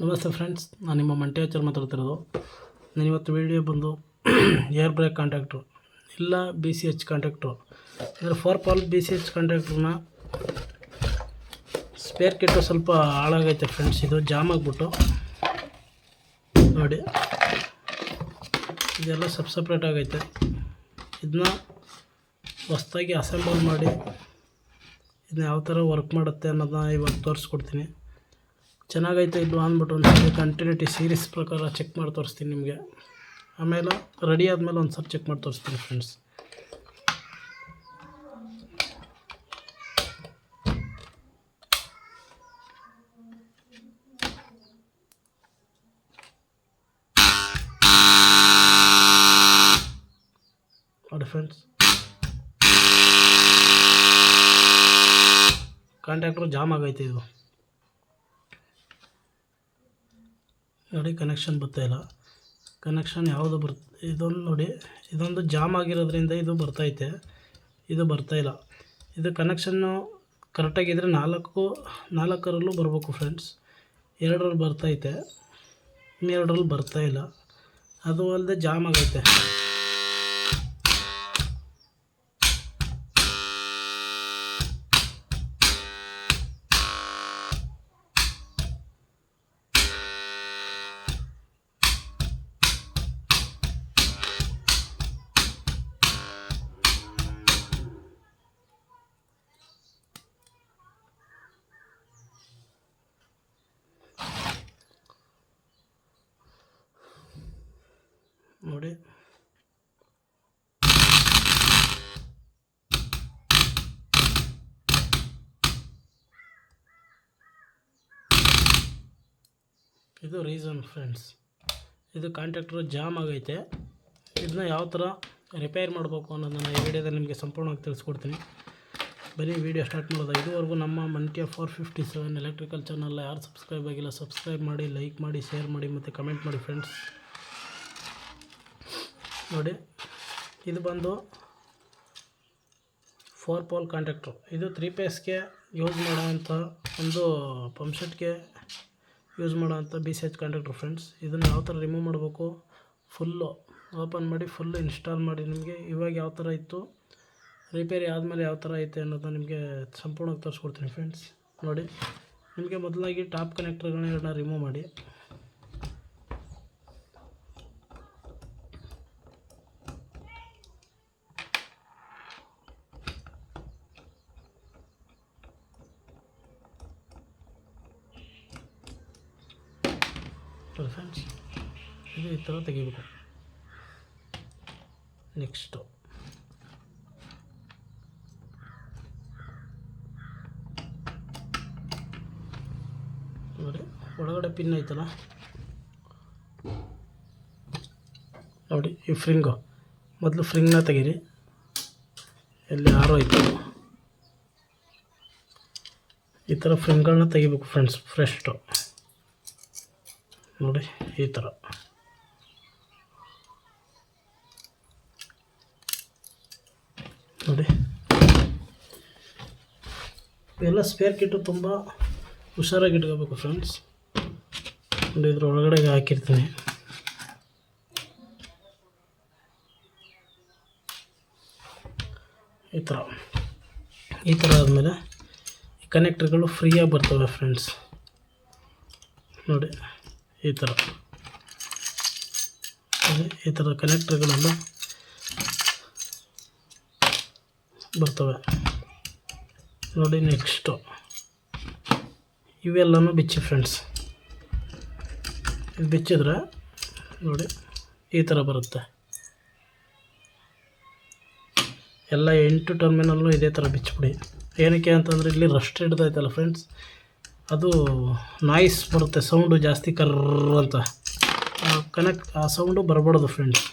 ನಮಸ್ತೆ ಫ್ರೆಂಡ್ಸ್, ನಾನು ನಿಮ್ಮ ಮಂಟ್ಯಾಚಾರ್ ಮಾತಾಡ್ತಿರೋದು. ನಾನು ಇವತ್ತು ವಿಡಿಯೋ ಬಂದು ಏರ್ ಬ್ರೇಕ್ ಕಾಂಟ್ಯಾಕ್ಟ್ರು ಇಲ್ಲ BCH ಕಾಂಟ್ಯಾಕ್ಟ್ರು ಅಂದರೆ 4 BCH ಕಾಂಟ್ಯಾಕ್ಟ್ರನ್ನ ಸ್ಪೇರ್ ಕಿಟ್ಟು ಸ್ವಲ್ಪ ಹಾಳಾಗೈತೆ ಫ್ರೆಂಡ್ಸ್. ಇದು ಜಾಮ್ ಆಗಿಬಿಟ್ಟು ನೋಡಿ, ಇದೆಲ್ಲ ಸಪ್ರೇಟ್ ಆಗೈತೆ. ಇದನ್ನ ಹೊಸ್ದಾಗಿ ಅಸೆಂಬಲ್ ಮಾಡಿ ಇದನ್ನ ಯಾವ ಥರ ವರ್ಕ್ ಮಾಡುತ್ತೆ ಅನ್ನೋದನ್ನ ಇವಾಗ ತೋರಿಸ್ಕೊಡ್ತೀನಿ. ಚೆನ್ನಾಗೈತೆ ಇದು ಅಂದ್ಬಿಟ್ಟು ಒಂದು ಕಂಟಿನ್ಯೂಟಿ ಸೀರೀಸ್ ಪ್ರಕಾರ ಚೆಕ್ ಮಾಡಿ ತೋರಿಸ್ತೀನಿ ನಿಮಗೆ. ಆಮೇಲೆ ರೆಡಿ ಆದಮೇಲೆ ಒಂದು ಸ್ವಲ್ಪ ಚೆಕ್ ಮಾಡಿ ತೋರಿಸ್ತೀನಿ ಫ್ರೆಂಡ್ಸ್. ನೋಡಿ ಫ್ರೆಂಡ್ಸ್, ಕಾಂಟ್ಯಾಕ್ಟ್ರು ಜಾಮ್ ಆಗೈತೆ. ಇದು ನೋಡಿ, ಕನೆಕ್ಷನ್ ಬರ್ತಾಯಿಲ್ಲ. ಕನೆಕ್ಷನ್ ಯಾವುದು ಇದೊಂದು ನೋಡಿ, ಇದೊಂದು ಜಾಮ್ ಆಗಿರೋದ್ರಿಂದ ಇದು ಬರ್ತೈತೆ, ಇದು ಬರ್ತಾಯಿಲ್ಲ. ಇದು ಕನೆಕ್ಷನ್ನು ಕರೆಕ್ಟಾಗಿದ್ದರೆ ನಾಲ್ಕರಲ್ಲೂ ಬರಬೇಕು ಫ್ರೆಂಡ್ಸ್. 2ರಲ್ಲಿ ಬರ್ತೈತೆ, ಇನ್ನೆರಡರಲ್ಲಿ ಬರ್ತಾಯಿಲ್ಲ. ಅದು ಅಲ್ಲದೆ ಜಾಮ್ ಆಗೈತೆ. ನೋಡಿ, ಇದು ರೀಸನ್ ಫ್ರೆಂಡ್ಸ್. ಇದು ಕಾಂಟ್ಯಾಕ್ಟ್ರು ಜಾಮ್ ಆಗೈತೆ. ಇದನ್ನ ಯಾವ ಥರ ರಿಪೇರ್ ಮಾಡಬೇಕು ಅನ್ನೋದನ್ನು ಈ ವಿಡಿಯೋದಲ್ಲಿ ನಿಮಗೆ ಸಂಪೂರ್ಣವಾಗಿ ತಿಳಿಸ್ಕೊಡ್ತೀನಿ. ಬನ್ನಿ ವಿಡಿಯೋ ಸ್ಟಾರ್ಟ್ ಮಾಡೋದು. ಇದುವರೆಗೂ ನಮ್ಮ ಮಂಟ್ಯ 457 ಎಲೆಕ್ಟ್ರಿಕಲ್ ಚಾನಲ್ ಯಾರು ಸಬ್ಸ್ಕ್ರೈಬ್ ಆಗಿಲ್ಲ, ಸಬ್ಸ್ಕ್ರೈಬ್ ಮಾಡಿ, ಲೈಕ್ ಮಾಡಿ, ಶೇರ್ ಮಾಡಿ ಮತ್ತು ಕಮೆಂಟ್ ಮಾಡಿ ಫ್ರೆಂಡ್ಸ್. ನೋಡಿ, ಇದು ಬಂದು 4 ಪೋಲ್ ಕಾಂಟ್ಯಾಕ್ಟ್ರು. ಇದು 3 ಫೇಸ್ಗೆ ಯೂಸ್ ಮಾಡೋವಂಥ ಒಂದು ಪಂಪ್ಸೆಟ್ಗೆ ಯೂಸ್ ಮಾಡೋವಂಥ BCH ಕಾಂಟ್ಯಾಕ್ಟ್ರು ಫ್ರೆಂಡ್ಸ್. ಇದನ್ನು ಯಾವ ಥರ ರಿಮೂವ್ ಮಾಡಬೇಕು, ಫುಲ್ಲು ಓಪನ್ ಮಾಡಿ ಫುಲ್ಲು ಇನ್ಸ್ಟಾಲ್ ಮಾಡಿ ನಿಮಗೆ ಇವಾಗ ಯಾವ ಥರ ಇತ್ತು, ರಿಪೇರಿ ಆದಮೇಲೆ ಯಾವ ಥರ ಐತೆ ಅನ್ನೋದು ನಿಮಗೆ ಸಂಪೂರ್ಣವಾಗಿ ತೋರಿಸ್ಕೊಡ್ತೀನಿ ಫ್ರೆಂಡ್ಸ್. ನೋಡಿ, ನಿಮಗೆ ಮೊದಲಾಗಿ ಟಾಪ್ ಕನೆಕ್ಟರ್ಗಳನ್ನ ರಿಮೂವ್ ಮಾಡಿ. ಫ್ರೆಂಡ್ಸ್, ಇದು ಈ ಥರ ತೆಗಿಬೇಕು. ನೆಕ್ಸ್ಟು ನೋಡಿ, ಒಳಗಡೆ ಪಿನ್ ಐತಲ್ಲ ನೋಡಿ, ಈ ಫ್ರಿಂಗು ಮೊದಲು ಫ್ರಿಂಗ್ನ ತೆಗೀರಿ. ಎಲ್ಲಿ ಆರೋ ಐತೆ ಈ ಥರ ಫ್ರಿಂಗ್ಗಳನ್ನ ತೆಗಿಬೇಕು ಫ್ರೆಂಡ್ಸ್. ಫ್ರೆಶ್ಟು ನೋಡಿ, ಈ ಥರ ನೋಡಿ. ಇವೆಲ್ಲ ಸ್ಪೇರ್ ಕಿಟ್ಟು ತುಂಬ ಹುಷಾರಾಗಿ ಇಟ್ಕೋಬೇಕು ಫ್ರೆಂಡ್ಸ್. ನೋಡಿ, ಇದ್ರ ಒಳಗಡೆ ಹಾಕಿರ್ತೀನಿ. ಈ ಥರ ಆದಮೇಲೆ ಕನೆಕ್ಟರ್ಗಳು ಫ್ರೀಯಾಗಿ ಬರ್ತವೆ ಫ್ರೆಂಡ್ಸ್. ನೋಡಿ, ಈ ಥರ ಕನೆಕ್ಟರ್ಗಳೆಲ್ಲ ಬರ್ತವೆ ನೋಡಿ. ನೆಕ್ಸ್ಟು ಇವೆಲ್ಲನೂ ಬಿಚ್ಚಿ ಫ್ರೆಂಡ್ಸ್. ಇದು ಬಿಚ್ಚಿದ್ರೆ ನೋಡಿ ಈ ಥರ ಬರುತ್ತೆ. ಎಲ್ಲ 8 ಟರ್ಮಿನಲ್ಲು ಇದೇ ಥರ ಬಿಚ್ಚಿಬಿಡಿ. ಏನಕ್ಕೆ ಅಂತಂದರೆ ಇಲ್ಲಿ ರಸ್ಟ್ ಹಿಡ್ದೈತಲ್ಲ ಫ್ರೆಂಡ್ಸ್, ಅದು ನಾಯ್ಸ್ ಬರುತ್ತೆ, ಸೌಂಡು ಜಾಸ್ತಿ ಕರ್ರ್ ಅಂತ. ಆ ಸೌಂಡು ಬರಬಾರ್ದು ಫ್ರೆಂಡ್ಸ್.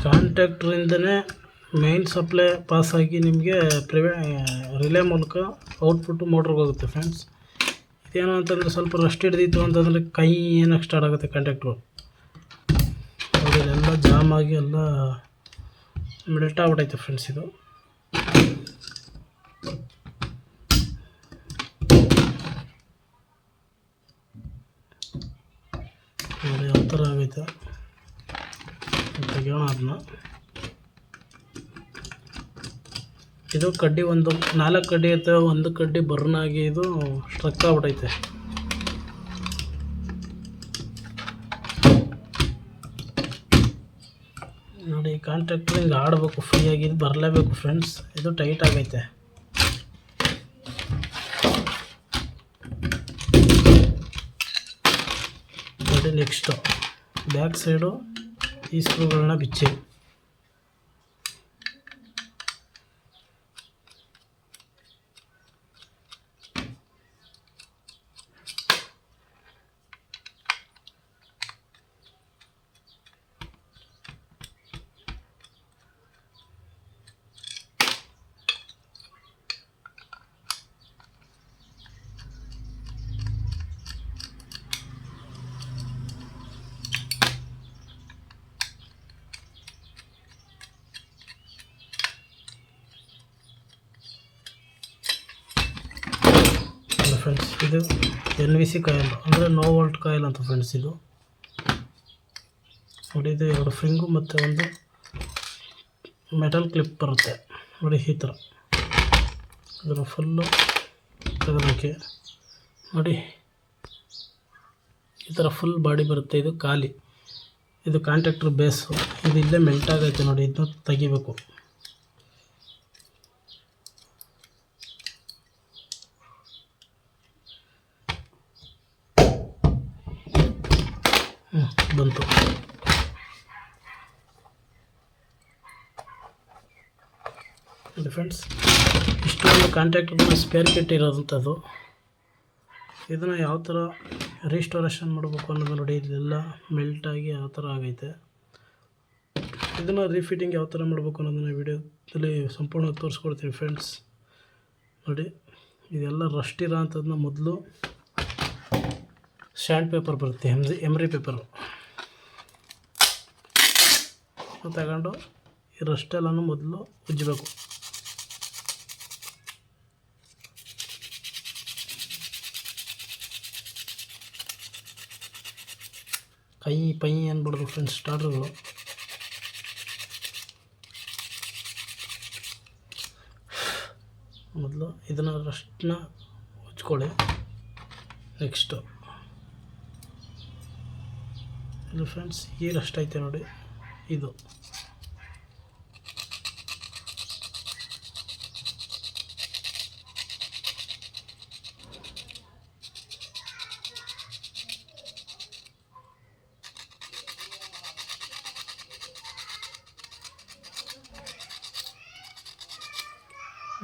ಕಾಂಟ್ಯಾಕ್ಟ್ರಿಂದನೇ ಮೇನ್ ಸಪ್ಲೈ ಪಾಸಾಗಿ ನಿಮಗೆ ರಿಲೇ ಮೂಲಕ ಔಟ್ಪುಟ್ಟು ಮೋಟ್ರಿಗೆ ಹೋಗುತ್ತೆ ಫ್ರೆಂಡ್ಸ್. ಇದೇನು ಅಂತಂದರೆ ಸ್ವಲ್ಪ ರಸ್ಟ್ ಹಿಡಿದಿತ್ತು ಅಂತಂದರೆ ಕೈ ಏನಕ್ಕೆ ಸ್ಟಾರ್ಟ್ ಆಗುತ್ತೆ ಕಾಂಟ್ಯಾಕ್ಟ್ರು, ಅದೆಲ್ಲ ಜಾಮ್ ಆಗಿ ಎಲ್ಲ ಮೆಲ್ಟ್ ಆಗ್ಬಿಟ್ಟೈತೆ ಫ್ರೆಂಡ್ಸ್. ಇದು ನೋಡಿ ಯಾವ ಥರ ಆಗೈತೆ ತೆಗಿಯೋಣ ಅದನ್ನ. ಇದು ಕಡ್ಡಿ ಒಂದು 4 ಕಡ್ಡಿ ಇರ್ತವೆ, ಒಂದು ಕಡ್ಡಿ ಬರ್ನ್ ಆಗಿ ಇದು ಸ್ಟ್ರಕ್ ಆಗ್ಬಿಟ್ಟೈತೆ. ನೋಡಿ ಕಾಂಟ್ಯಾಕ್ಟ್ರ್ ಹಿಂಗೆ ಆಡಬೇಕು, ಫ್ರೀಯಾಗಿ ಇದು ಬರಲೇಬೇಕು ಫ್ರೆಂಡ್ಸ್. ಇದು ಟೈಟ್ ಆಗೈತೆ. ನೋಡಿ ನೆಕ್ಸ್ಟು ಬ್ಯಾಕ್ ಸೈಡು ಈ ಸ್ಕ್ರೂಗಳನ್ನ ಬಿಚ್ಚಿ. ಫ್ರೆಂಡ್ಸ್ ಇದು NVC ಕಾಯಿಲ್ ಅಂದರೆ ನೋ ವೋಲ್ಟ್ ಕಾಯಿಲ್ ಅಂತ ಫ್ರೆಂಡ್ಸ್. ಇದು ನೋಡಿ, ಇದು 2 ಫ್ರಿಂಗು ಮತ್ತು ಒಂದು ಮೆಟಲ್ ಕ್ಲಿಪ್ ಬರುತ್ತೆ ನೋಡಿ ಈ ಥರ. ಇದನ್ನು ಫುಲ್ಲು ತೆಗೆದಕ್ಕೆ ನೋಡಿ ಈ ಥರ ಫುಲ್ ಬಾಡಿ ಬರುತ್ತೆ. ಇದು ಖಾಲಿ, ಇದು ಕಾಂಟ್ಯಾಕ್ಟ್ರ್ ಬೇಸು. ಇದು ಇಲ್ಲೇ ಮೆಲ್ಟ್ ಆಗೈತೆ ನೋಡಿ, ಇದನ್ನ ತೆಗಿಬೇಕು. ಬಂತು. ನೋಡಿ ಫ್ರೆಂಡ್ಸ್, ಇಷ್ಟೊಂದು ಕಾಂಟ್ಯಾಕ್ಟ್ನ ಸ್ಪೇರ್ ಕಿಟ್ ಇರೋದಂಥದ್ದು. ಇದನ್ನು ಯಾವ ಥರ ರೀಸ್ಟೋರೇಷನ್ ಮಾಡಬೇಕು ಅನ್ನೋದು ನೋಡಿ, ಇದೆಲ್ಲ ಮೆಲ್ಟಾಗಿ ಯಾವ ಥರ ಆಗೈತೆ. ಇದನ್ನು ರೀಫಿಟ್ಟಿಂಗ್ ಯಾವ ಥರ ಮಾಡಬೇಕು ಅನ್ನೋದನ್ನು ವಿಡಿಯೋದಲ್ಲಿ ಸಂಪೂರ್ಣವಾಗಿ ತೋರಿಸ್ಕೊಡ್ತೀವಿ ಫ್ರೆಂಡ್ಸ್. ನೋಡಿ, ಇದೆಲ್ಲ ರಸ್ಟ್ ಇರೋ ಅಂಥದ್ದನ್ನ ಮೊದಲು ಸ್ಯಾಂಡ್ ಪೇಪರ್ ಬರುತ್ತೆ, ಎಮ್ರಿ ಪೇಪರು ತಗೊಂಡು ಈ ರಸ್ಟೆಲ್ಲನೂ ಮೊದಲು ಉಜ್ಜಬೇಕು. ಕೈ ಪೈ ಅನ್ಬಿಡೋದು ಫ್ರೆಂಡ್ಸ್ ಸ್ಟಾರ್ಟರ್ಗಳು. ಮೊದಲು ಇದನ್ನು ರಸ್ಟನ್ನ ಉಜ್ಕೊಳ್ಳಿ. ನೆಕ್ಸ್ಟು ಇದು ಫ್ರೆಂಡ್ಸ್ ಈ ರಸ್ಟ್ ಐತೆ ನೋಡಿ, ಇದು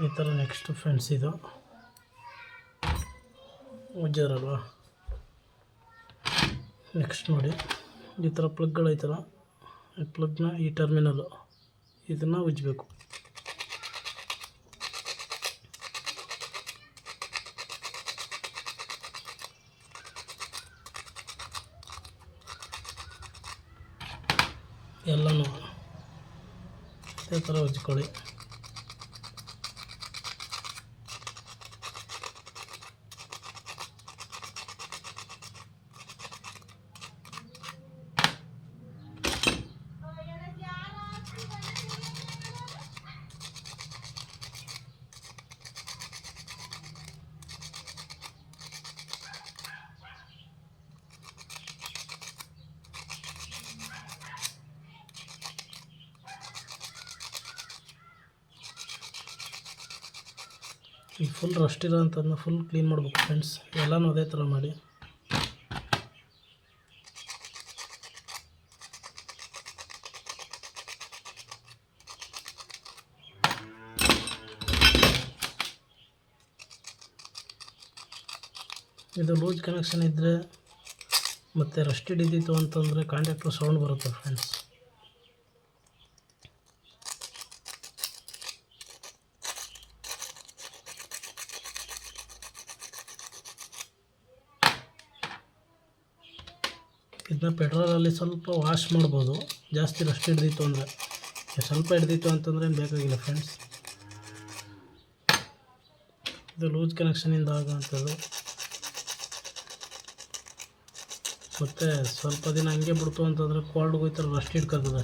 ಈ ಥರ. ನೆಕ್ಸ್ಟ್ ಫ್ರೆಂಡ್ಸ್ ಇದು ಉಜ್ಜಾರಲ್ವಾ. ನೆಕ್ಸ್ಟ್ ನೋಡಿ ಈ ಥರ ಪ್ಲಗ್ಗಳು ಐತಲ್ಲ, ಈ ಪ್ಲಗ್ನ ಈ ಟರ್ಮಿನಲ್ಲು ಇದನ್ನು ಉಜ್ಜಬೇಕು. ಎಲ್ಲನೂ ಇದೇ ಥರ ಉಜ್ಕೊಳ್ಳಿ. ಈ ಫುಲ್ ರಸ್ಟ್ ಇರೋಂಥದ್ದನ್ನ ಫುಲ್ ಕ್ಲೀನ್ ಮಾಡಬೇಕು ಫ್ರೆಂಡ್ಸ್. ಎಲ್ಲನೂ ಅದೇ ಥರ ಮಾಡಿ. ಇದು ಲೂಸ್ ಕನೆಕ್ಷನ್ ಇದ್ದರೆ ಮತ್ತು ರಸ್ಟ್ ಹಿಡಿದಿತ್ತು ಅಂತಂದರೆ ಕಾಂಟ್ಯಾಕ್ಟ್ರ್ ಸೌಂಡ್ ಬರುತ್ತೆ ಫ್ರೆಂಡ್ಸ್. ಇದನ್ನ ಪೆಟ್ರೋಲಲ್ಲಿ ಸ್ವಲ್ಪ ವಾಶ್ ಮಾಡ್ಬೋದು, ಜಾಸ್ತಿ ರಸ್ಟ್ ಹಿಡ್ದಿತ್ತು ಅಂದರೆ. ಸ್ವಲ್ಪ ಹಿಡ್ದಿತ್ತು ಅಂತಂದರೆ ಏನು ಬೇಕಾಗಿಲ್ಲ ಫ್ರೆಂಡ್ಸ್. ಇದು ಲೂಸ್ ಕನೆಕ್ಷನಿಂದ ಆಗೋವಂಥದ್ದು. ಮತ್ತು ಸ್ವಲ್ಪ ದಿನ ಹಂಗೆ ಬಿಡ್ತು ಅಂತಂದರೆ ಕೋಲ್ಡ್ಗೆ ಹೋಯ್ತಾರೆ, ರಸ್ಟ್ ಹಿಡ್ಕೊತದೆ.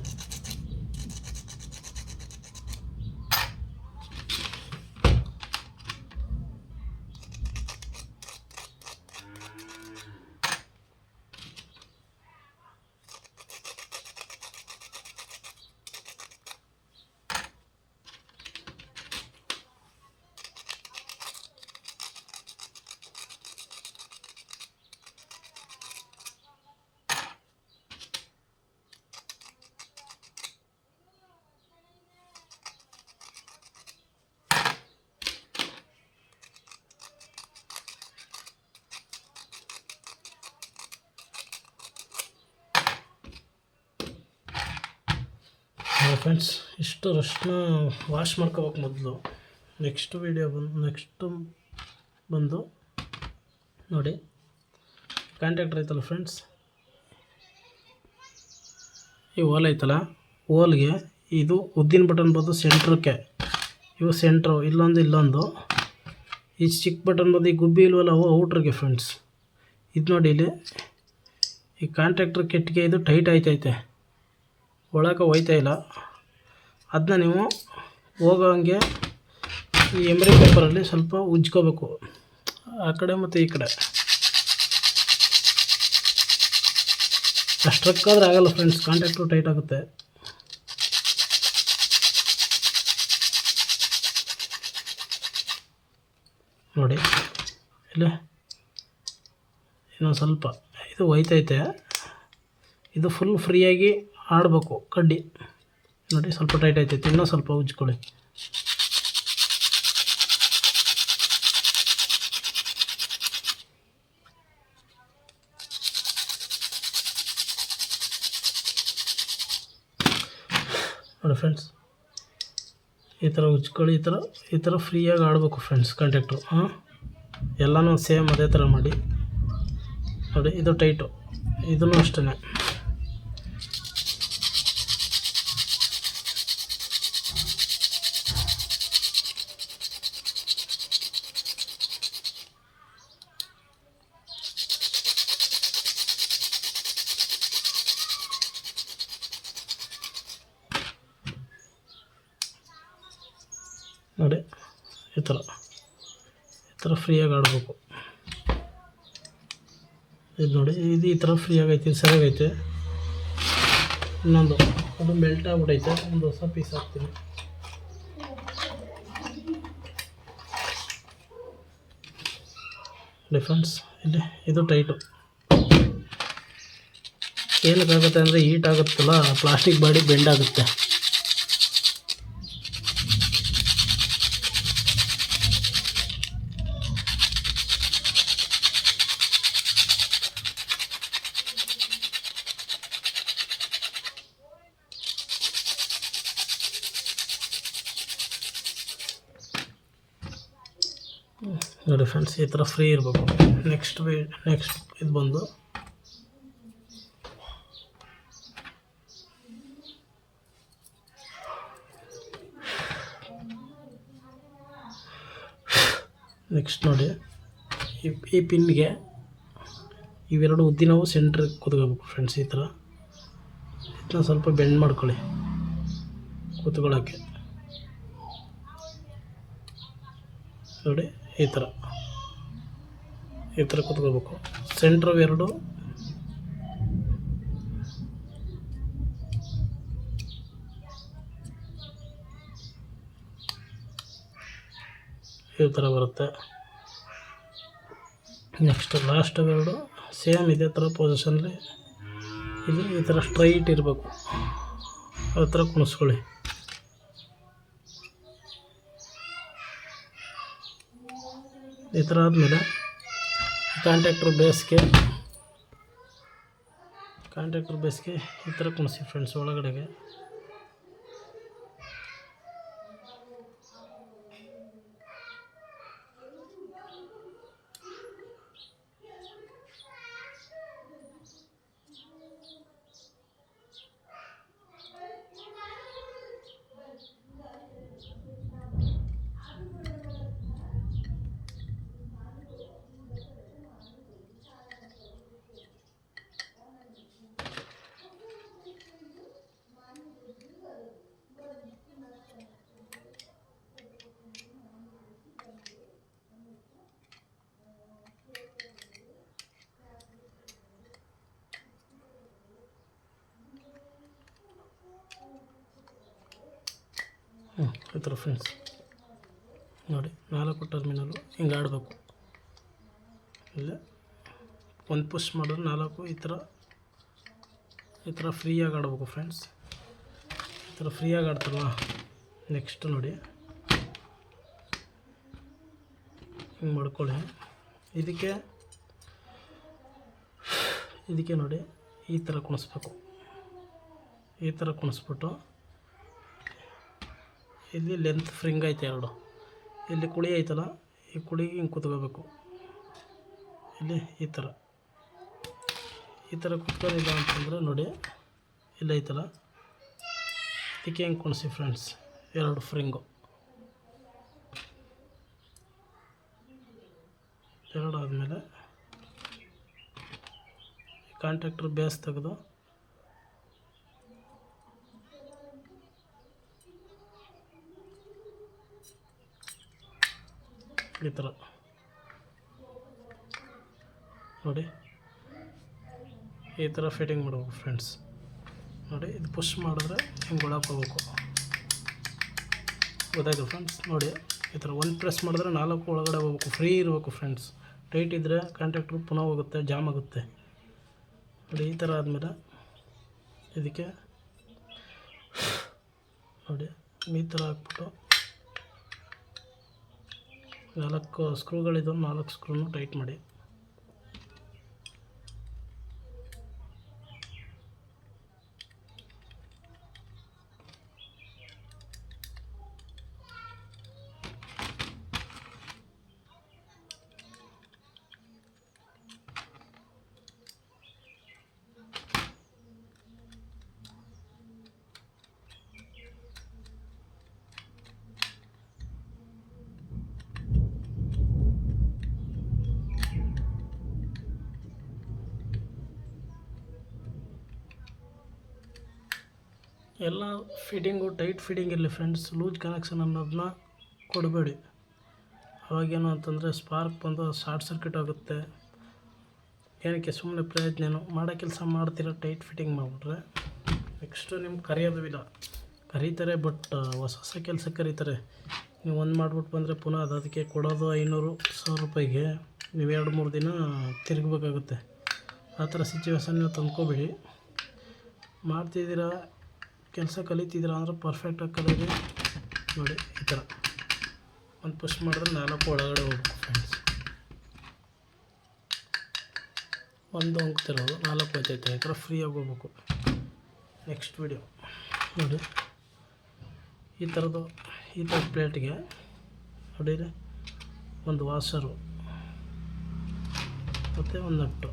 ಫ್ರೆಂಡ್ಸ್, ಇಷ್ಟು ರಸ್ಟ್ನ ವಾಶ್ ಮಾಡ್ಕೋಬೇಕು ಮೊದಲು. ನೆಕ್ಸ್ಟ್ ಬಂದು ನೋಡಿ, ಕಾಂಟ್ಯಾಕ್ಟರ್ ಐತಲ್ಲ ಫ್ರೆಂಡ್ಸ್, ಈ ಹೋಲ್ ಐತಲ್ಲ, ಹೋಲ್ಗೆ ಇದು ಉದ್ದಿನ ಬಟನ್ ಬಂದು ಸೆಂಟ್ರಕ್ಕೆ, ಇವು ಸೆಂಟ್ರು, ಇಲ್ಲೊಂದು ಈ ಚಿಕ್ಕ ಬಟನ್ ಬಂದು ಈ ಗುಬ್ಬಿ ಇಲ್ವಲ್ಲ, ಅವು ಔಟ್ರಿಗೆ ಫ್ರೆಂಡ್ಸ್. ಇದು ನೋಡಿ, ಇಲ್ಲಿ ಈ ಕಾಂಟ್ಯಾಕ್ಟರ್ ಕೆಟ್ಟಿಗೆ ಇದು ಟೈಟ್ ಆಯ್ತೈತೆ, ಒಳಗೆ ಹೋಯ್ತಾ ಇಲ್ಲ. ಅದನ್ನ ನೀವು ಹೋಗೋಂಗೆ ಈ ಎಮ್ರಿ ಪೇಪರಲ್ಲಿ ಸ್ವಲ್ಪ ಉಜ್ಕೋಬೇಕು, ಆ ಕಡೆ ಮತ್ತು ಈ ಕಡೆ. ಅಷ್ಟಕ್ಕಾದ್ರೆ ಆಗಲ್ಲ ಫ್ರೆಂಡ್ಸ್, ಕಾಂಟ್ಯಾಕ್ಟು ಟೈಟ್ ಆಗುತ್ತೆ. ನೋಡಿ ಇಲ್ಲ, ಇನ್ನೊಂದು ಸ್ವಲ್ಪ ಇದು ಹೋಯ್ತೈತೆ. ಇದು ಫುಲ್ ಫ್ರೀಯಾಗಿ ಆಡಬೇಕು ಕಡ್ಡಿ. ನೋಡಿ, ಸ್ವಲ್ಪ ಟೈಟ್ ಆಯ್ತೈತೆ, ಇನ್ನೂ ಸ್ವಲ್ಪ ಉಜ್ಕೊಳ್ಳಿ. ನೋಡಿ ಫ್ರೆಂಡ್ಸ್, ಈ ಥರ ಉಜ್ಕೊಳ್ಳಿ, ಈ ಥರ ಫ್ರೀಯಾಗಿ ಆಡಬೇಕು ಫ್ರೆಂಡ್ಸ್ ಕಾಂಟ್ಯಾಕ್ಟು. ಎಲ್ಲನೂ ಸೇಮ್ ಅದೇ ಥರ ಮಾಡಿ. ನೋಡಿ, ಇದು ಟೈಟು, ಇದನ್ನು ಅಷ್ಟೇ. ನೋಡಿ, ಈ ಥರ ಫ್ರೀಯಾಗಿ ಆಡಬೇಕು. ಇದು ನೋಡಿ, ಇದು ಈ ಥರ ಫ್ರೀಯಾಗೈತೆ, ಸರಿಯಾಗೈತೆ. ಇನ್ನೊಂದು ಅದು ಮೆಲ್ಟ್ ಆಗ್ಬಿಟ್ಟೈತೆ, ಒಂದು ಹೊಸ ಪೀಸ್ ಹಾಕ್ತೀನಿ. ಡಿಫ್ರೆನ್ಸ್ ಇಲ್ಲಿ, ಇದು ಟೈಟು. ಏನಕ್ಕಾಗುತ್ತೆ ಅಂದರೆ ಹೀಟ್ ಆಗುತ್ತಲ್ಲ, ಪ್ಲಾಸ್ಟಿಕ್ ಬಾಡಿ ಬೆಂಡ್ ಆಗುತ್ತೆ. ನೋಡಿ ಫ್ರೆಂಡ್ಸ್, ಈ ಥರ ಫ್ರೀ ಇರಬೇಕು. ನೆಕ್ಸ್ಟ್ ಇದು ಬಂದು ನೋಡಿ, ಈ ಪಿನ್ಗೆ ಇವೆರಡು ಉದ್ದಿನವು ಸೆಂಟ್ರಿಗೆ ಕೂತ್ಕೋಬೇಕು ಫ್ರೆಂಡ್ಸ್. ಈ ಥರ ಇದನ್ನ ಸ್ವಲ್ಪ ಬೆಂಡ್ ಮಾಡ್ಕೊಳ್ಳಿ ಕೂತ್ಕೊಳ್ಳೋಕ್ಕೆ. ನೋಡಿ, ಈ ಥರ ಕೂತ್ಕೋಬೇಕು. ಸೆಂಟ್ರವು ಎರಡು ಈ ಥರ ಬರುತ್ತೆ. ನೆಕ್ಸ್ಟ್ ಲಾಸ್ಟ್ ಎರಡು ಸೇಮ್ ಇದೇ ಥರ ಪೊಸಿಷನಲ್ಲಿ, ಇದು ಈ ಥರ ಸ್ಟ್ರೈಟ್ ಇರಬೇಕು, ಆ ಥರ ಕುಣಿಸ್ಕೊಳ್ಳಿ. ಈ ಥರ ಆದಮೇಲೆ ಕಾಂಟ್ಯಾಕ್ಟರ್ ಬೇಸ್ಗೆ ಈ ಥರ ಕುಣಿಸಿ ಫ್ರೆಂಡ್ಸ್ ಒಳಗಡೆಗೆ. ಈ ಥರ ಫ್ರೆಂಡ್ಸ್ ನೋಡಿ 4 ಟರ್ಮಿನಲ್ಲು ಹಿಂಗೆ ಆಡಬೇಕು. ಇಲ್ಲ ಒಂದು ಪುಷ್ ಮಾಡಿದ್ರೆ 4 ಈ ಥರ ಫ್ರೀಯಾಗಿ ಆಡಬೇಕು ಫ್ರೆಂಡ್ಸ್. ಈ ಥರ ಫ್ರೀಯಾಗಿ ಆಡ್ತಾರಲ್ಲ. ನೆಕ್ಸ್ಟ್ ನೋಡಿ ಹಿಂಗೆ ಮಾಡ್ಕೊಳ್ಳಿ. ಇದಕ್ಕೆ ನೋಡಿ ಈ ಥರ ಕುಣಿಸ್ಬೇಕು. ಈ ಥರ ಕುಣಿಸ್ಬಿಟ್ಟು ಇಲ್ಲಿ ಲೆಂತ್ ಫ್ರಿಂಗ್ ಐತೆ 2, ಇಲ್ಲಿ ಕುಳಿ ಐತಲ್ಲ, ಈ ಕುಳಿಗೆ ಹಿಂಗೆ ಕುತ್ಕೋಬೇಕು. ಇಲ್ಲಿ ಈ ಥರ ಕುತ್ಕೊಂಡಿಲ್ಲ ಅಂತಂದರೆ ನೋಡಿ ಇಲ್ಲಿ ಐತಲ್ಲ, ಇದಕ್ಕೆ ಹಿಂಗೆ ಕುಣಿಸಿ ಫ್ರೆಂಡ್ಸ್. 2 ಫ್ರಿಂಗು 2 ಆದಮೇಲೆ ಕಾಂಟ್ಯಾಕ್ಟ್ರ್ ಬೇಸ್ ತೆಗೆದು ಈ ಥರ ನೋಡಿ ಈ ಥರ ಫಿಟ್ಟಿಂಗ್ ಮಾಡಬೇಕು ಫ್ರೆಂಡ್ಸ್. ನೋಡಿ ಇದು ಪುಷ್ ಮಾಡಿದ್ರೆ ಹಿಂಗೆ ಒಳಗೆ ಹೋಗ್ಬೇಕು. ಗೊತ್ತಾಯ್ತು ಫ್ರೆಂಡ್ಸ್. ನೋಡಿ ಈ ಥರ ಒಂದು ಪ್ರೆಸ್ ಮಾಡಿದ್ರೆ 4 ಒಳಗಡೆ ಹೋಗ್ಬೇಕು. ಫ್ರೀ ಇರಬೇಕು ಫ್ರೆಂಡ್ಸ್. ಟೈಟ್ ಇದ್ದರೆ ಕಾಂಟ್ಯಾಕ್ಟ್ರು ಪುನಃ ಹೋಗುತ್ತೆ, ಜಾಮ್ ಆಗುತ್ತೆ. ನೋಡಿ ಈ ಥರ ಆದಮೇಲೆ ಇದಕ್ಕೆ ನೋಡಿ ಈ ಥರ ಹಾಕ್ಬಿಟ್ಟು 4 ಸ್ಕ್ರೂಗಳಿದ್ದು 4 ಸ್ಕ್ರೂನು ಟೈಟ್ ಮಾಡಿ. ಎಲ್ಲ ಫಿಟ್ಟಿಂಗು ಟೈಟ್ ಫಿಟ್ಟಿಂಗ್ ಇರಲಿ ಫ್ರೆಂಡ್ಸ್. ಲೂಸ್ ಕನೆಕ್ಷನ್ ಅನ್ನೋದನ್ನ ಕೊಡಬೇಡಿ. ಅವಾಗೇನು ಅಂತಂದರೆ ಸ್ಪಾರ್ಕ್ ಬಂದು ಶಾರ್ಟ್ ಸರ್ಕ್ಯೂಟ್ ಆಗುತ್ತೆ. ಏನಕ್ಕೆ ಸುಮ್ಮನೆ ಪ್ರಯತ್ನ ಮಾಡೋ ಕೆಲಸ ಮಾಡ್ತೀರ ಟೈಟ್ ಫಿಟ್ಟಿಂಗ್ ಮಾಡಿಬಿಟ್ರೆ ನೆಕ್ಸ್ಟು ನಿಮ್ಗೆ ಕರೆಯೋದು ಇಲ್ಲ. ಕರೀತಾರೆ ಬಟ್ ಹೊಸ ಕೆಲಸಕ್ಕೆ ಕರೀತಾರೆ. ನೀವು ಒಂದು ಮಾಡಿಬಿಟ್ಟು ಬಂದರೆ ಪುನಃ ಅದಕ್ಕೆ ಕೊಡೋದು 500-1000 ರೂಪಾಯಿಗೆ ನೀವು 2-3 ದಿನ ತಿರುಗಬೇಕಾಗುತ್ತೆ. ಆ ಥರ ಸಿಚುವೇಶನ್ ನೀವು ತಂದ್ಕೋಬೇಡಿ. ಮಾಡ್ತಿದ್ದೀರಾ ಕೆಲಸ ಕಲಿತಿದ್ದೀರಾ ಅಂದರೆ ಪರ್ಫೆಕ್ಟಾಗಿ ಕಲೀರಿ. ನೋಡಿ ಈ ಥರ ಒಂದು ಪುಷ್ ಮಾಡಿದ್ರೆ 4 ಒಳಗಡೆ ಹೋಗ್ಬೇಕು ಫ್ರೆಂಡ್ಸ್. ಒಂದು ಹೋಗ್ತಿರೋದು 4 ಹೋಗ್ತೈತೆ. ಈ ಥರ ಫ್ರೀಯಾಗಿ ಹೋಗ್ಬೇಕು. ನೆಕ್ಸ್ಟ್ ವಿಡಿಯೋ ನೋಡಿ ಈ ಥರ ಪ್ಲೇಟ್ಗೆ ನೋಡಿರಿ ಒಂದು ವಾಷರು ಮತ್ತು ಒಂದು ನಟ್ಟು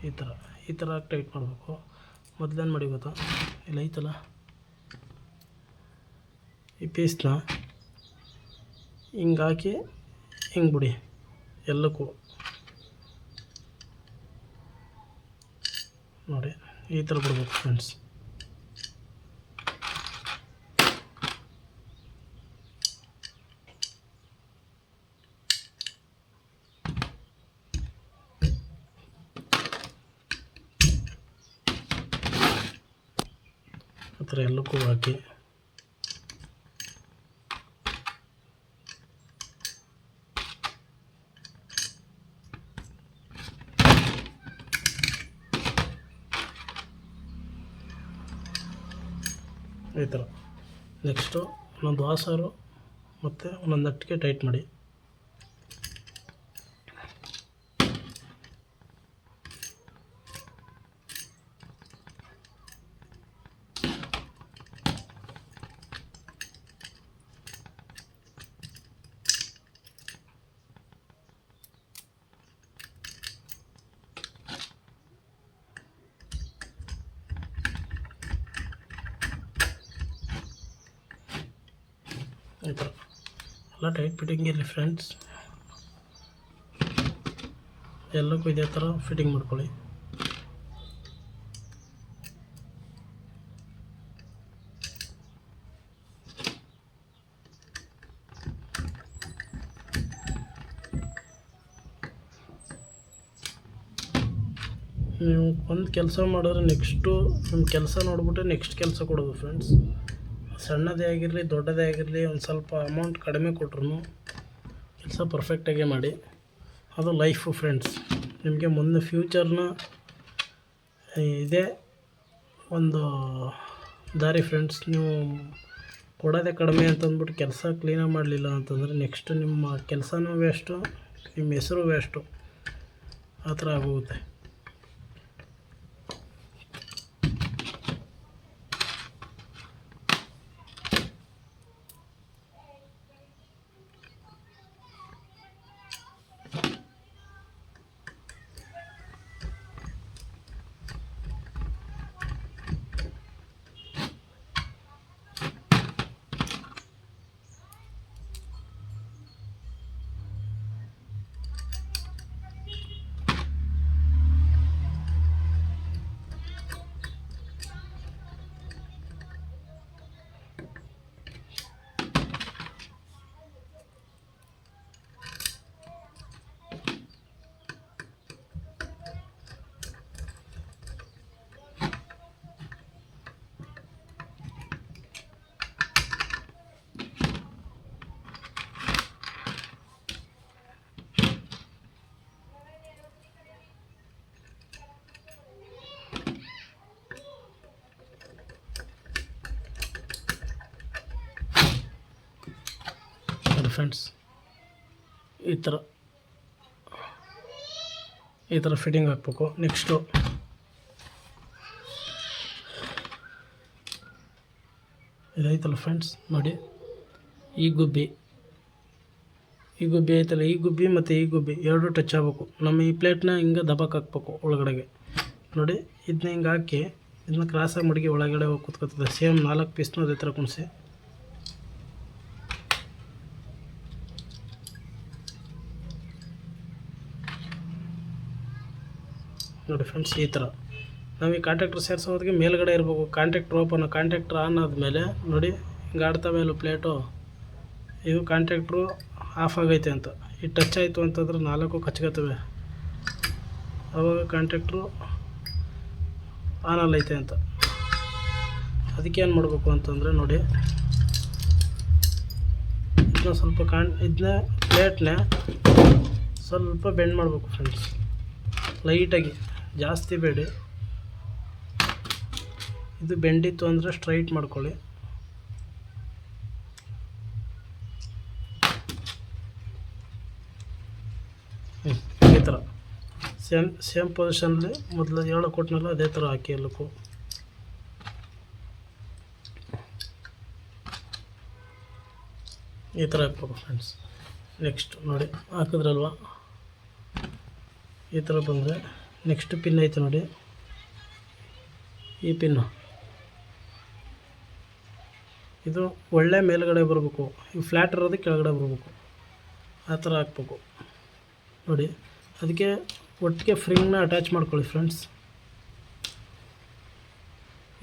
ಈ ಥರ ಟೈಟ್ ಮಾಡಬೇಕು. ಮೊದಲೇನು ಮಾಡಿ ಗೊತ್ತಾ, ಇಲ್ಲ ಐತಲ್ಲ ಈ ಪೀಸ್ನ ಹಿಂಗೆ ಹಾಕಿ ಹಿಂಗೆ ಬಿಡಿ ಎಲ್ಲಕ್ಕೂ. ನೋಡಿ ಈ ಥರ ಬಿಡ್ಬೇಕು ಫ್ರೆಂಡ್ಸ್. ಆ ಥರ ಎಲ್ಲಕ್ಕೂ ಹಾಕಿ ಈ ಥರ. ನೆಕ್ಸ್ಟು ಒಂದೊಂದು ವಾಸರು ಮತ್ತು ಒಂದೊಂದು ನಟ್ಟಿಗೆ ಟೈಟ್ ಮಾಡಿ. ಈ ಥರ ಎಲ್ಲ ಟೈಟ್ ಫಿಟ್ಟಿಂಗ್ ಇರಲಿ ಫ್ರೆಂಡ್ಸ್. ಎಲ್ಲಕ್ಕೂ ಇದೇ ಥರ ಫಿಟ್ಟಿಂಗ್ ಮಾಡ್ಕೊಳ್ಳಿ. ನೀವು ಒಂದು ಕೆಲಸ ಮಾಡಿದ್ರೆ ನೆಕ್ಸ್ಟು ನಿಮ್ಮ ಕೆಲಸ ನೋಡ್ಬಿಟ್ಟು ನೆಕ್ಸ್ಟ್ ಕೆಲಸ ಕೊಡೋದು ಫ್ರೆಂಡ್ಸ್. ಸಣ್ಣದೇ ಆಗಿರಲಿ ದೊಡ್ಡದೇ ಆಗಿರಲಿ ಒಂದು ಸ್ವಲ್ಪ ಅಮೌಂಟ್ ಕಡಿಮೆ ಕೊಟ್ರು ಕೆಲಸ ಪರ್ಫೆಕ್ಟಾಗೇ ಮಾಡಿ. ಅದು ಲೈಫು ಫ್ರೆಂಡ್ಸ್. ನಿಮಗೆ ಮುಂದೆ ಫ್ಯೂಚರ್ನ ಇದೇ ಒಂದು ದಾರಿ ಫ್ರೆಂಡ್ಸ್. ನೀವು ಕೊಡೋದೇ ಕಡಿಮೆ ಅಂತಂದ್ಬಿಟ್ಟು ಕೆಲಸ ಕ್ಲೀನಾಗಿ ಮಾಡಲಿಲ್ಲ ಅಂತಂದರೆ ನೆಕ್ಸ್ಟ್ ನಿಮ್ಮ ಕೆಲಸನೂ ವೇಸ್ಟು, ನಿಮ್ಮ ಹೆಸರು ವೇಸ್ಟು, ಆ ಥರ ಆಗೋಗುತ್ತೆ. ಫ್ರೆಂಡ್ಸ್ ಈ ಥರ ಫಿಟ್ಟಿಂಗ್ ಹಾಕ್ಬೇಕು. ನೆಕ್ಸ್ಟು ಇದೈತಲ್ಲ ಫ್ರೆಂಡ್ಸ್ ನೋಡಿ, ಈ ಗುಬ್ಬಿ ಐತಲ್ಲ, ಈ ಗುಬ್ಬಿ ಮತ್ತು ಈ ಗುಬ್ಬಿ ಎರಡು ಟಚ್ ಆಗಬೇಕು. ನಮ್ಮ ಈ ಪ್ಲೇಟ್ನ ಹಿಂಗೆ ದಬಕ್ಕೆ ಹಾಕ್ಬೇಕು ಒಳಗಡೆಗೆ ನೋಡಿ. ಇದನ್ನ ಹಿಂಗೆ ಹಾಕಿ ಇದನ್ನ ಕ್ರಾಸಾಗಿ ಮಡಗಿ ಒಳಗಡೆ ಹೋಗಿ ಕೂತ್ಕೊತದೆ. ಸೇಮ್ 4 ಪೀಸ್ನೂ ಅದೇ ಥರ ಕುಣಿಸಿ ನೋಡಿ ಫ್ರೆಂಡ್ಸ್. ಈ ಥರ ನಾವು ಈ ಕಾಂಟ್ಯಾಕ್ಟ್ರ್ ಸೇರಿಸೋದಕ್ಕೆ ಮೇಲ್ಗಡೆ ಇರಬೇಕು. ಕಾಂಟ್ಯಾಕ್ಟ್ರ್ ಆನ್ ಆದಮೇಲೆ ನೋಡಿ ಹಿಂಗೆ ಆಡ್ತವೆ ಅಲ್ಲ ಪ್ಲೇಟು, ಇದು ಕಾಂಟ್ಯಾಕ್ಟ್ರು ಆಫ್ ಆಗೈತೆ ಅಂತ. ಇದು ಟಚ್ ಆಯಿತು ಅಂತಂದ್ರೆ 4 ಕಚ್ಕೋತವೆ, ಆವಾಗ ಕಾಂಟ್ಯಾಕ್ಟ್ರು ಆನಲ್ಲೈತೆ ಅಂತ. ಅದಕ್ಕೆ ಏನು ಮಾಡಬೇಕು ಅಂತಂದರೆ ನೋಡಿ, ಇದನ್ನ ಸ್ವಲ್ಪ ಇದನ್ನ ಪ್ಲೇಟ್ನ ಸ್ವಲ್ಪ ಬೆಂಡ್ ಮಾಡಬೇಕು ಫ್ರೆಂಡ್ಸ್, ಲೈಟಾಗಿ, ಜಾಸ್ತಿ ಬೇಡಿ. ಇದು ಬೆಂಡಿತ್ತು ಅಂದರೆ ಸ್ಟ್ರೈಟ್ ಮಾಡ್ಕೊಳ್ಳಿ. ಈ ಥರ ಸೇಮ್ ಪೊಸಿಷನಲ್ಲಿ ಮೊದಲು ಹೇಳೋ ಕೊಟ್ಟನಲ್ಲ ಅದೇ ಥರ ಹಾಕಿ ಎಲ್ಲಕ್ಕೂ. ಈ ಥರ ಹಾಕ್ಬೇಕು ಫ್ರೆಂಡ್ಸ್. ನೆಕ್ಸ್ಟ್ ನೋಡಿ ಹಾಕಿದ್ರಲ್ವ, ಈ ಥರ ಬಂದರೆ ನೆಕ್ಸ್ಟ್ ಪಿನ್ ಐತೆ ನೋಡಿ, ಈ ಪಿನ್ನು ಇದು ಒಳ್ಳೆ ಮೇಲ್ಗಡೆ ಬರಬೇಕು, ಈ ಫ್ಲ್ಯಾಟ್ ಇರೋದು ಕೆಳಗಡೆ ಬರಬೇಕು, ಆ ಥರ ಹಾಕ್ಬೇಕು ನೋಡಿ. ಅದಕ್ಕೆ ಒಟ್ಟಿಗೆ ಫ್ರಿಂಗ್ನ ಅಟ್ಯಾಚ್ ಮಾಡ್ಕೊಳ್ಳಿ ಫ್ರೆಂಡ್ಸ್.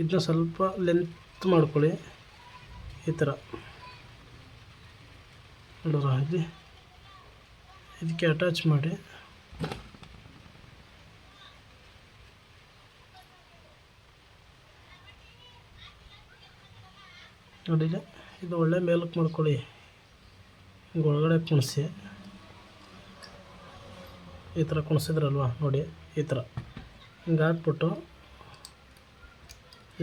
ಇದನ್ನ ಸ್ವಲ್ಪ ಲೆಂತ್ ಮಾಡ್ಕೊಳ್ಳಿ ಈ ಥರ ನೋಡ್ರ. ಇದಕ್ಕೆ ಅಟ್ಯಾಚ್ ಮಾಡಿ ನೋಡಿಲ್ಲ, ಇದು ಒಳ್ಳೆ ಮೇಲಕ್ಕೆ ಮಾಡ್ಕೊಳ್ಳಿ. ಹಿಂಗೆ ಒಳಗಡೆ ಕುಣಿಸಿ, ಈ ಥರ ಕುಣಿಸಿದ್ರಲ್ವ ನೋಡಿ, ಈ ಥರ ಹಿಂಗೆ ಹಾಕ್ಬಿಟ್ಟು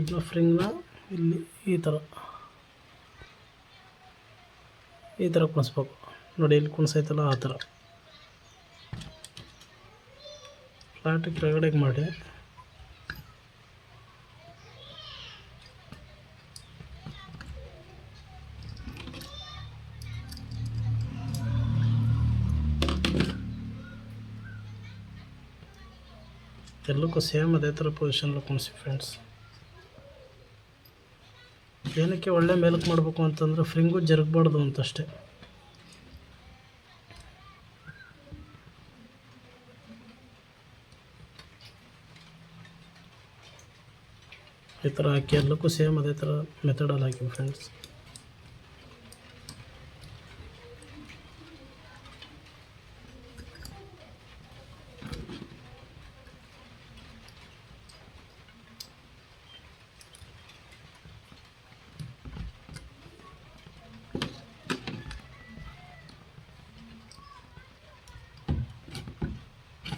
ಇದನ್ನ ಫ್ರಿಂಗ್ನ ಇಲ್ಲಿ ಈ ಥರ ಕುಣಿಸ್ಬೇಕು ನೋಡಿ. ಇಲ್ಲಿ ಕುಣಿಸೈತಲ್ಲ ಆ ಥರ ಫ್ಲಾಟ್ ಕೆಳಗಡೆಗೆ ಮಾಡಿ ಎಲ್ಲಕ್ಕೂ ಸೇಮ್ ಅದೇ ಥರ ಪೊಸಿಷನ್లో ಕುಣಿಸಿ ಫ್ರೆಂಡ್ಸ್. ಏನಕ್ಕೆ ಒಳ್ಳೆ ಮೇಲಕ್ಕೆ ಮಾಡಬೇಕು ಅಂತಂದರೆ ಫ್ರಿಂಗು ಜರುಗಬಾರ್ದು ಅಂತಷ್ಟೇ. ಈ ಥರ ಹಾಕಿ ಎಲ್ಲಕ್ಕೂ ಸೇಮ್ ಅದೇ ಥರ ಮೆಥಡಲ್ಲಿ ಹಾಕಿ ಫ್ರೆಂಡ್ಸ್.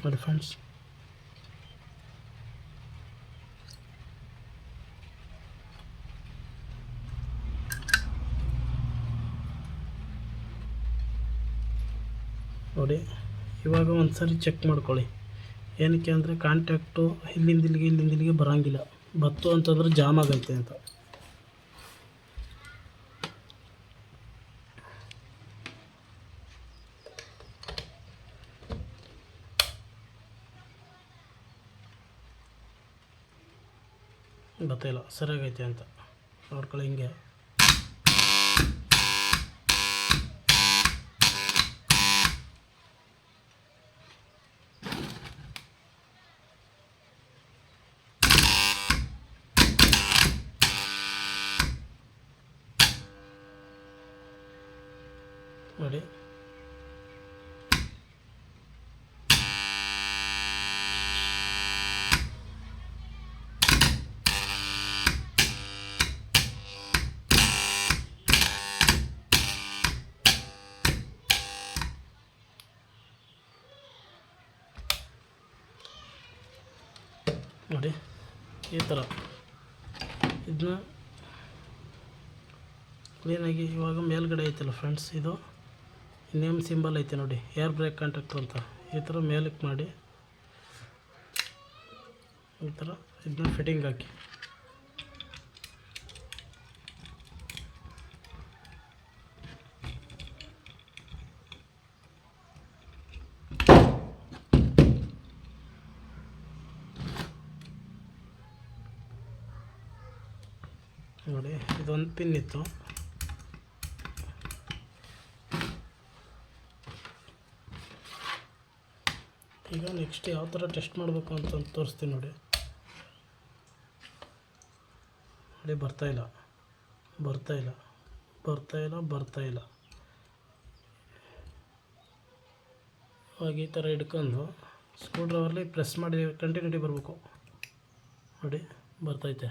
ಮಾಡಿ ಫ್ರೆಂಡ್ಸ್. ನೋಡಿ, ಇವಾಗ ಒಂದು ಸರಿ ಚೆಕ್ ಮಾಡ್ಕೊಳ್ಳಿ. ಏನಕ್ಕೆ ಅಂದರೆ ಕಾಂಟ್ಯಾಕ್ಟು ಇಲ್ಲಿಂದಿಲ್ಲಿಗೆ ಬರೋಂಗಿಲ್ಲ. ಬತ್ತು ಅಂತಂದ್ರೆ ಜಾಮ್ ಆಗೈತೆ ಅಂತ. ಗೊತ್ತಿಲ್ಲ ಸರಿಯಾಗೈತೆ ಅಂತ ನೋಡ್ಕೊಳ್ಳಿ. ಹಿಂಗೆ ನೋಡಿ, ನೋಡಿ ಈ ಥರ ಇದನ್ನ ಕ್ಲೀನಾಗಿ ಇವಾಗ ಮೇಲ್ಗಡೆ ಐತಲ್ಲ ಫ್ರೆಂಡ್ಸ್, ಇದು ನೇಮ್ ಸಿಂಬಲ್ ಐತೆ ನೋಡಿ, ಏರ್ ಬ್ರೇಕ್ ಕಾಂಟ್ಯಾಕ್ಟರ್ ಅಂತ. ಈ ಥರ ಮೇಲಕ್ಕೆ ಮಾಡಿ ಈ ಥರ ಇದನ್ನ ಫಿಟ್ಟಿಂಗ್ ಹಾಕಿ. ನೋಡಿ, ಇದೊಂದು ಪಿನ್ ಇತ್ತು. ಈಗ ನೆಕ್ಸ್ಟ್ ಯಾವ ಥರ ಟೆಸ್ಟ್ ಮಾಡಬೇಕು ಅಂತ ತೋರಿಸ್ತೀನಿ ನೋಡಿ. ನೋಡಿ, ಬರ್ತಾಯಿಲ್ಲ. ಇವಾಗ ಈ ಥರ ಹಿಡ್ಕೊಂಡು ಸ್ಕ್ರೂ ಡ್ರೈವರ್ಲಿ ಪ್ರೆಸ್ ಮಾಡಿ ಕಂಟಿನ್ಯೂಟಿ ಬರಬೇಕು. ನೋಡಿ, ಬರ್ತೈತೆ.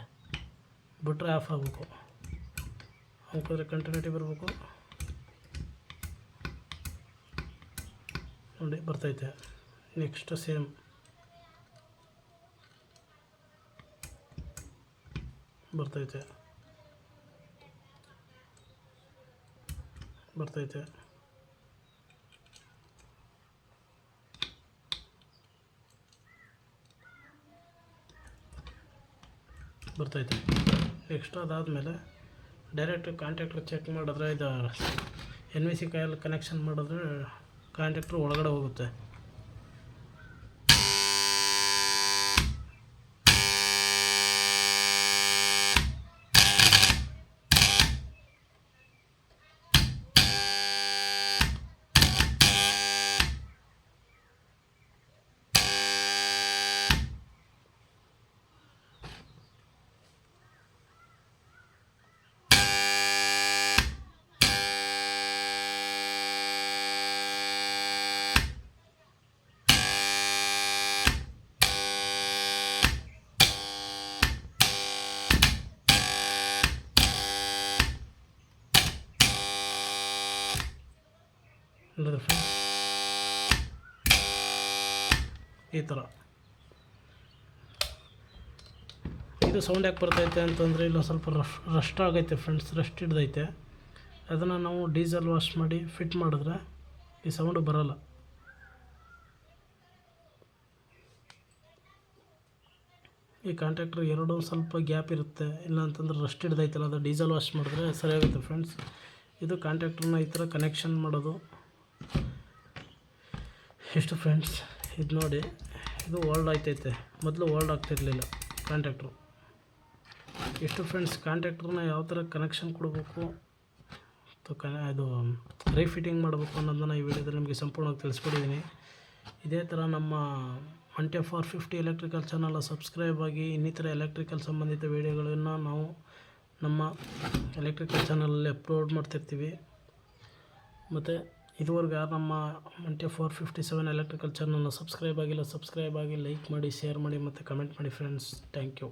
ಬಿಟ್ರೆ ಆಫ್ ಆಗಬೇಕು. ಹಾಕಿದ್ರೆ ಕಂಟಿನ್ಯೂಟಿ ಬರಬೇಕು. ನೋಡಿ, ಬರ್ತೈತೆ. ನೆಕ್ಸ್ಟ್ ಸೇಮ್ ಬರ್ತೈತೆ. ನೆಕ್ಸ್ಟ್ ಅದಾದಮೇಲೆ ಡೈರೆಕ್ಟ್ ಕಾಂಟ್ಯಾಕ್ಟ್ರ್ ಚೆಕ್ ಮಾಡಿದ್ರೆ, ಇದು NVC ಕಾಯಲ್ಲಿ ಕನೆಕ್ಷನ್ ಮಾಡಿದ್ರೆ ಕಾಂಟ್ಯಾಕ್ಟ್ರ್ ಒಳಗಡೆ ಹೋಗುತ್ತೆ. ನೋಡಿದ್ರೆ ಫ್ರೆಂಡ್ಸ್, ಈ ಥರ ಇದು ಸೌಂಡ್ ಯಾಕೆ ಬರ್ತೈತೆ ಅಂತಂದರೆ, ಇಲ್ಲ ಸ್ವಲ್ಪ ರಸ್ಟ್ ಆಗೈತೆ ಫ್ರೆಂಡ್ಸ್, ರಸ್ಟ್ ಹಿಡ್ದೈತೆ. ಅದನ್ನು ನಾವು ಡೀಸೆಲ್ ವಾಶ್ ಮಾಡಿ ಫಿಟ್ ಮಾಡಿದ್ರೆ ಈ ಸೌಂಡು ಬರೋಲ್ಲ. ಈ ಕಾಂಟ್ಯಾಕ್ಟ್ರ್ ಎರಡು ಸ್ವಲ್ಪ ಗ್ಯಾಪ್ ಇರುತ್ತೆ, ಇಲ್ಲ ಅಂತಂದ್ರೆ ರಸ್ಟ್ ಹಿಡ್ದೈತಲ್ಲ, ಅದು ಡೀಸೆಲ್ ವಾಶ್ ಮಾಡಿದ್ರೆ ಸರಿಯಾಗುತ್ತೆ ಫ್ರೆಂಡ್ಸ್. ಇದು ಕಾಂಟ್ಯಾಕ್ಟ್ರನ್ನ ಈ ಥರ ಕನೆಕ್ಷನ್ ಮಾಡೋದು ಎಷ್ಟು ಫ್ರೆಂಡ್ಸ್. ಇದು ನೋಡಿ, ಇದು ಓಲ್ಡ್ ಆಗ್ತೈತೆ. ಮೊದಲು ಓಲ್ಡ್ ಆಗ್ತಿರಲಿಲ್ಲ ಕಾಂಟ್ಯಾಕ್ಟ್ರು. ಎಷ್ಟು ಫ್ರೆಂಡ್ಸ್, ಕಾಂಟ್ಯಾಕ್ಟ್ರನ್ನ ಯಾವ ಥರ ಕನೆಕ್ಷನ್ ಕೊಡಬೇಕು ಇದು ರೀಫಿಟ್ಟಿಂಗ್ ಮಾಡಬೇಕು ಅನ್ನೋದನ್ನು ಈ ವಿಡಿಯೋದಲ್ಲಿ ನಿಮಗೆ ಸಂಪೂರ್ಣವಾಗಿ ತಿಳಿಸ್ಕೊಟ್ಟಿದ್ದೀನಿ. ಇದೇ ಥರ ನಮ್ಮ ಮಂಟ್ಯ 450 ಎಲೆಕ್ಟ್ರಿಕಲ್ ಚಾನಲ್ ಸಬ್ಸ್ಕ್ರೈಬ್ ಆಗಿ ಇನ್ನಿತರ ಎಲೆಕ್ಟ್ರಿಕಲ್ ಸಂಬಂಧಿತ ವಿಡಿಯೋಗಳನ್ನು ನಾವು ನಮ್ಮ ಎಲೆಕ್ಟ್ರಿಕಲ್ ಚಾನಲಲ್ಲಿ ಅಪ್ಲೋಡ್ ಮಾಡ್ತಿರ್ತೀವಿ. ಮತ್ತು ಇದುವರೆಗೂ ಯಾರು ನಮ್ಮ ಮಂಟ್ಯ 457 ಎಲೆಕ್ಟ್ರಿಕಲ್ ಚಾನಲ್ನ ಸಬ್ಸ್ಕ್ರೈಬ್ ಆಗಿಲ್ಲ, ಸಬ್ಸ್ಕ್ರೈಬ್ ಆಗಿ, ಲೈಕ್ ಮಾಡಿ, ಶೇರ್ ಮಾಡಿ ಮತ್ತು ಕಮೆಂಟ್ ಮಾಡಿ ಫ್ರೆಂಡ್ಸ್. Thank you.